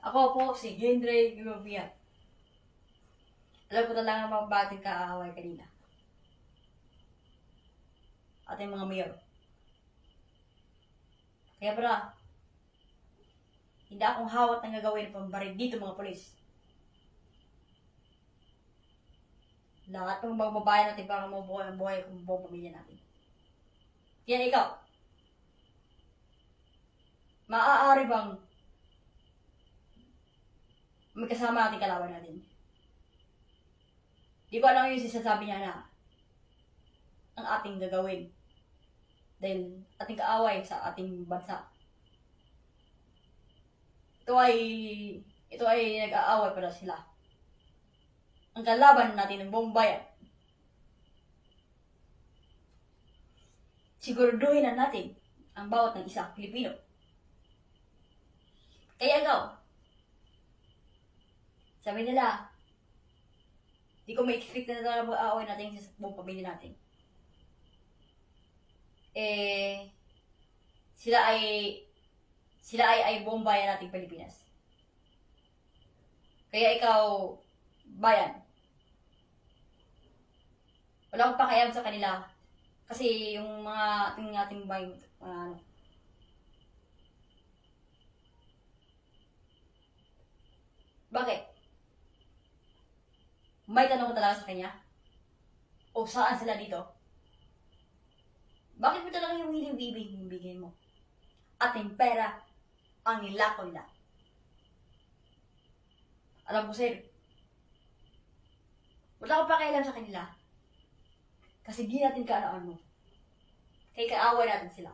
Ako po si Gendre Gumabia. Alam ko talaga mga bakit kaaway kanina. Ating mga mayor. Kaya pala, hindi akong hawat ng gagawin ng pambarig dito mga polis. Lahat ng mga babae natin para mabuhay ang buhay ng buong pamilya natin. Yan ikaw. Maaari bang may kasama natin kalaban natin? Di ko alam yung sinasabi niya na ang ating gagawin. Dahil ating kaaway sa ating bansa. Ito ay nag-aaway para sila. Ang kalaban natin ng buong bayan. Siguraduhin na natin ang bawat ng isa Pilipino. Kaya ikaw, sabi nila, di ko ma-expect na talaga mag-aaway natin sa buong pamilya natin. Sila ay buong bayan nating Pilipinas. Kaya ikaw, bayan, wala akong pakialam sa kanila kasi yung mga ating bayan, Bakit? May tanong ko talaga sa kanya? O saan sila dito? Bakit mo talaga yung hinibigin mo? Ating pera ang nilako nila. Alam ko sir, wala akong pakialam sa kanila. Kasi di natin kaanaan mo. Kaya kaaway natin sila.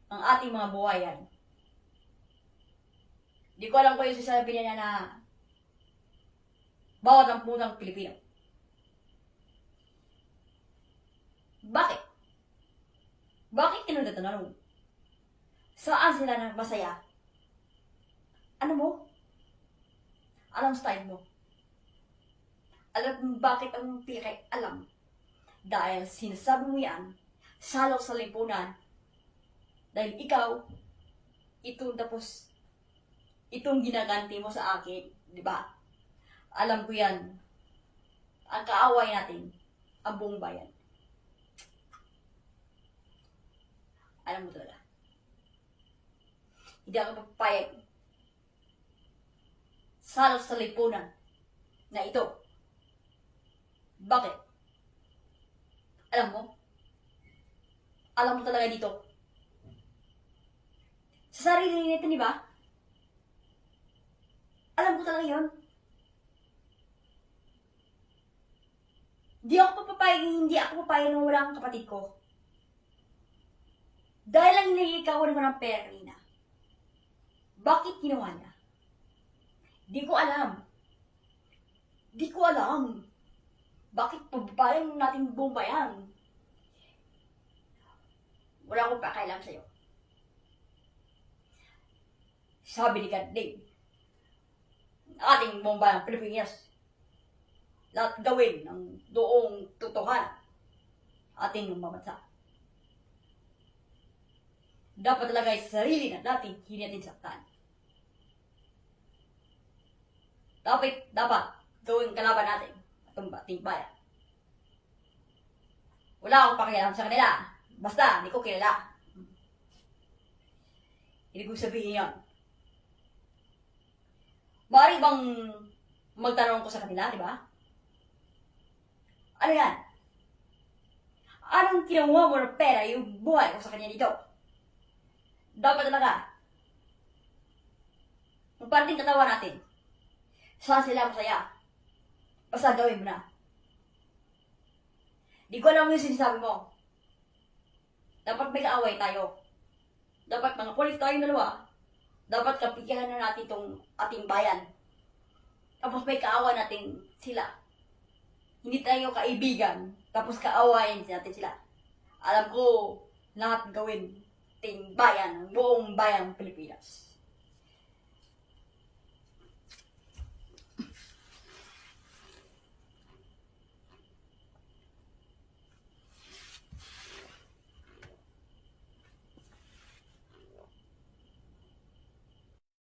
Ang ating mga buhayan. Di ko alam kung yung sasabi niya na bawat ang punang Pilipino. Bakit? Bakit kinagatanong? Saan sila na masaya? Ano mo? Anong style mo? Alam mo bakit ang pikay alam? Dahil sinasabi mo yan, salok sa lipunan. Dahil ikaw, itong ginaganti mo sa akin, di ba? Alam ko yan. Ang kaaway natin, ang buong bayan. Alam mo talaga. Hindi ako papayag. Salok sa lipunan na ito. Bakit? Alam mo? Alam mo talaga dito. Sa sarili nito, di ba? Alam ko talaga yun. Hindi ako papayag na wala kang kapatid ko. Dahil lang hinahikawan mo ng pera nina. Bakit ginawa niya? Di ko alam. Bakit pababayang natin buong bayan? Wala akong pakailan sa'yo. Sabi ni Ganding, ating buong bayan, Pilipinas, lahat gawin ng doong totohanan ating mabansa. Dapat talaga sa sarili na natin, hindi natin saktan. Dapat gawin kalaban natin itong ating bayan. Wala akong pakialam sa kanila. Basta, hindi ko kilala. Hindi ko sabihin yun. Maaari bang magtanong ko sa kanila, di ba? Ano yan? Anong kinuha mo ng pera yung buhay ko sa kanya dito? Dapat talaga. Magparating katawan natin. Saan sila masaya? Basta gawin mo na. Di ko alam yung sinasabi mo. Dapat may kaaway tayo. Dapat mga polis tayong dalawa. Dapat kapigihan na natin itong ating bayan. Tapos may kaaway natin sila. Hindi tayo kaibigan. Tapos kaawayin natin sila. Alam ko, lahat gawin ting bayan, ang buong bayang Pilipinas.